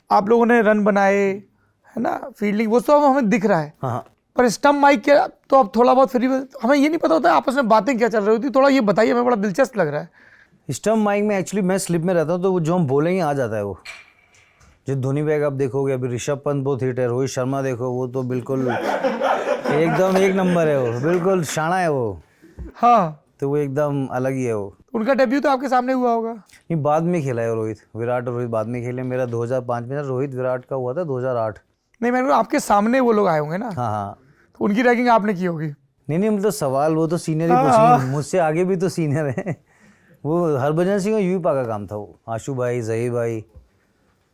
आप लोगों ने रन बनाए है ना, फील्डिंग वो सब हमें दिख रहा है। हाँ, पर स्टंप माइक के तो अब थोड़ा बहुत फ्री, हमें ये नहीं पता होता है आपस में बातें क्या चल रही होती, थोड़ा ये बताइए, हमें बड़ा दिलचस्प लग रहा है। स्टंप माइक में एक्चुअली मैं स्लिप में रहता हूँ, तो वो जो हम बोलेंगे आ जाता है वो। जो धोनी बैग आप देखोगे, अभी ऋषभ पंत बहुत हिट है, रोहित शर्मा देखो वो तो बिल्कुल एकदम एक नंबर है, वो बिल्कुल शाना है वो, हाँ, तो वो एकदम अलग ही है वो। उनका डेब्यू तो आपके सामने हुआ होगा। नहीं, बाद में खेला है रोहित, विराट और रोहित बाद में खेले। मेरा 2005 में था, रोहित विराट का हुआ था 2008। नहीं, मैंने कहा आपके सामने वो लोग आए होंगे ना, हाँ हाँ, तो उनकी रैंकिंग आपने की होगी। नहीं नहीं, मतलब सवाल वो तो सीनियर ही हाँ, पूछेंगे, हाँ। मुझसे आगे भी तो सीनियर है। वो हरभजन सिंह और यूवी पा का काम था वो, आशु भाई, जही भाई,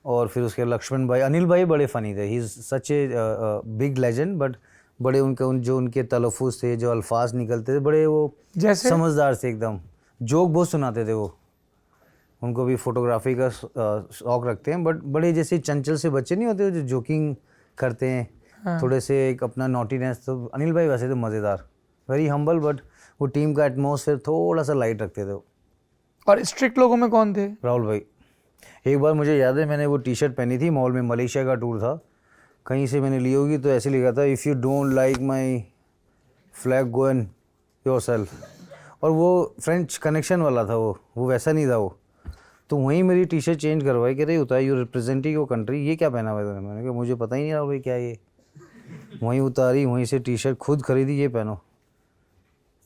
और फिर उसके लक्ष्मण भाई, अनिल भाई बड़े फनी थे। He is such a big legend, but बड़े जो उनके तलफ़ुज़ थे, जो अल्फाज निकलते थे, बड़े वो जैसे समझदार थे एकदम। जोक बहुत सुनाते थे वो। उनको भी फोटोग्राफी का शौक रखते हैं, बट बड़े जैसे चंचल से बच्चे नहीं होते जो जोकिंग करते हैं, हाँ। थोड़े से एक अपना नॉटीनेस। तो अनिल भाई वैसे तो मज़ेदार, वेरी हम्बल, बट वो टीम का एटमॉस्फेयर थोड़ा सा लाइट रखते थे वो। और स्ट्रिक्ट लोगों में कौन थे? राहुल भाई। एक बार मुझे याद है, मैंने वो टी शर्ट पहनी थी मॉल में, मलेशिया का टूर था, कहीं से मैंने ली होगी, तो ऐसे लिखा था, if you don't like my flag go and yourself. और वो फ्रेंच कनेक्शन वाला था वो वैसा नहीं था वो। तो वहीं मेरी टी शर्ट चेंज करवाई, कह रही होता है यू रिप्रेजेंटिंग योर कंट्री, ये क्या पहना हुआ है तूने? मैंने कहा मुझे पता ही नहीं रहा भाई क्या ये। वहीं उतारी, वहीं से टी शर्ट खुद खरीदी, ये पहनो।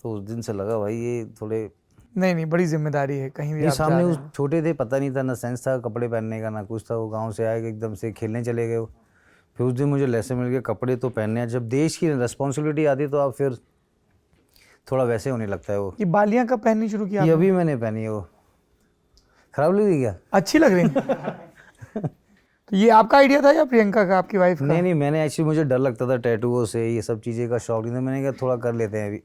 तो उस दिन से लगा भाई ये थोड़े नहीं, बड़ी जिम्मेदारी है, कहीं भी नहीं, आप जा सामने रहे उस हो। छोटे थे, पता नहीं था, ना सेंस था कपड़े पहनने का, ना कुछ था। वो गांव से आए एकदम से खेलने चले गए। फिर उस दिन मुझे लेसन मिल गया, कपड़े तो पहनने हैं। जब देश की रिस्पॉन्सिबिलिटी आती तो आप फिर थोड़ा वैसे होने लगता है वो। ये बालियां कब पहननी शुरू की ये आपने? अभी मैंने पहनी है वो। खराब लगी क्या? अच्छी लग रही तो ये आपका आइडिया था या प्रियंका का, आपकी वाइफ का? नहीं, मैंने एक्चुअली, मुझे डर लगता था टैटूओं से, ये सब चीज़ें का शौक नहीं था। मैंने कहा थोड़ा कर लेते हैं अभी।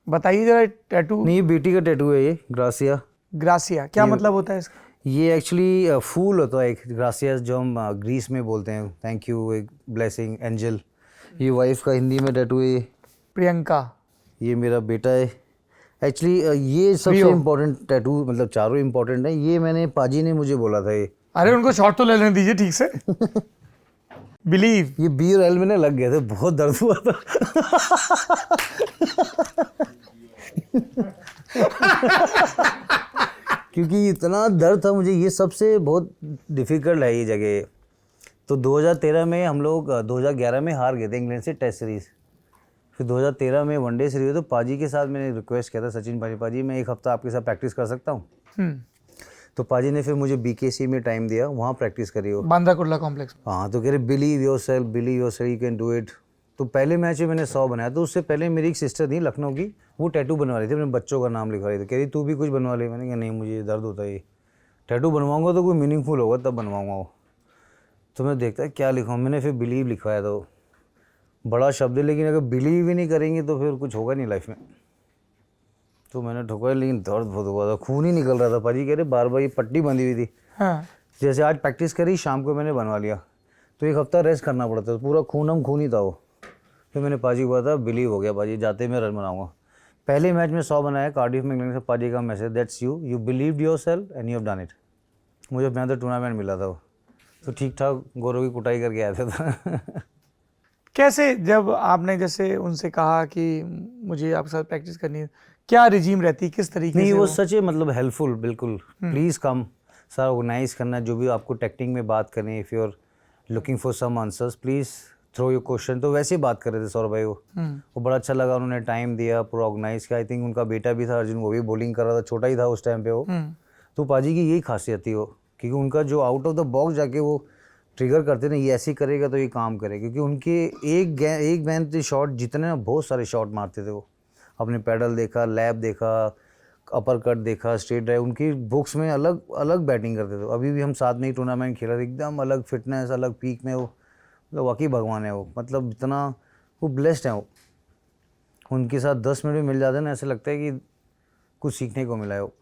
बताइए जरा, टैटू। नहीं, ये बेटी का टैटू है, ये ग्रासिया। ग्रासिया क्या मतलब होता है इसका? ये एक्चुअली फूल होता है एक, ग्रासिया, जो हम ग्रीस में बोलते हैं थैंक यू, एक ब्लेसिंग, एंजल। ये वाइफ का हिंदी में टैटू है। प्रियंका। ये मेरा बेटा है। एक्चुअली ये सबसे इम्पोर्टेंट टैटू, मतलब चारों इम्पोर्टेंट है। ये मैंने, पाजी ने मुझे बोला था ये। अरे उनको शॉट तो ले लेने दीजिए ठीक से। बिलीव। ये बी और एल में लग गए थे, बहुत दर्द हुआ था। क्योंकि इतना दर्द था मुझे, ये सबसे बहुत डिफ़िकल्ट है ये जगह। तो 2013 में हम लोग 2011 में हार गए थे इंग्लैंड से टेस्ट सीरीज़। फिर 2013 में वनडे सीरीज हुई, तो पाजी के साथ मैंने रिक्वेस्ट किया था, सचिन पाजी मैं एक हफ्ता आपके साथ प्रैक्टिस कर सकता हूँ? तो पाजी ने फिर मुझे बीकेसी में टाइम दिया, वहाँ प्रैक्टिस करी हो, बांद्रा कुर्ला कॉम्प्लेक्स। हाँ। तो कह रहे believe yourself, you can do it. तो पहले मैच में मैंने 100 बनाया। तो उससे पहले मेरी एक सिस्टर थी लखनऊ की, वो टैटू बनवा रही थी, अपने बच्चों का नाम लिखवा रही थी। कह रही तू भी कुछ बनवा ले। मैंने कहा नहीं, मुझे दर्द होता है, ये टैटू बनवाऊंगा तो कोई मीनिंगफुल होगा तब बनवाऊंगा वो। तो मैं देखता क्या लिखवाऊँ, मैंने फिर बिलीव लिखवाया। तो बड़ा शब्द है, लेकिन अगर बिलीव ही नहीं करेंगे तो फिर कुछ होगा नहीं लाइफ में। तो मैंने ठोका, लेकिन दर्द बहुत हुआ था, खून ही निकल रहा था। पाजी कह रहे बार बार, ये पट्टी बंधी हुई थी। हाँ। जैसे आज प्रैक्टिस करी, शाम को मैंने बनवा लिया, तो एक हफ्ता रेस्ट करना पड़ता था, पूरा खून ही था वो। फिर मैंने पाजी को कहा था बिलीव हो गया पाजी, जाते मैं रन बनाऊंगा। पहले मैच में 100 बनाया, कार्डिफ में इंग्लैंड से। पाजी का message, that's you believed yourself and you have done it. मुझे अपना तो टूर्नामेंट मिला था वो। तो ठीक ठाक गौरव की कुटाई करके आया था। कैसे, जब आपने जैसे उनसे कहा कि मुझे आपके साथ प्रैक्टिस करनी है, क्या रिजीम रहती, किस तरीके नहीं, से? वो सच है, मतलब हेल्पफुल, बिल्कुल। प्लीज़ कम, सारा ऑर्गेनाइज करना, जो भी आपको टेक्निक में बात करनी, if you are looking for some answers, please throw your question. तो वैसे ही बात कर रहे थे सौरभ भाई वो बड़ा अच्छा लगा, उन्होंने टाइम दिया, पूरा ऑर्गेनाइज किया। आई थिंक उनका बेटा भी था अर्जुन, वो भी बॉलिंग कर रहा था, छोटा ही था उस टाइम पे वो। तो पाजी की यही खासियत थी वो, क्योंकि उनका जो आउट ऑफ द बॉक्स जाके वो ट्रिगर करते ना, ये ऐसे करेगा तो ये काम करेगा। क्योंकि उनके एक गेंद के शॉट जितने ना, बहुत सारे शॉट मारते थे वो। अपने पैडल देखा, लैब देखा, अपर कट देखा, स्ट्रेट ड्राइव, उनकी बुक्स में अलग अलग बैटिंग करते थे। अभी भी हम साथ में ही टूर्नामेंट खेला था, एकदम अलग फिटनेस, अलग पीक में वो। मतलब वाकई भगवान है वो, मतलब इतना वो ब्लेस्ड है वो। उनके साथ 10 मिनट में मिल जाते हैं ना, ऐसे लगता है कि कुछ सीखने को मिला है वो।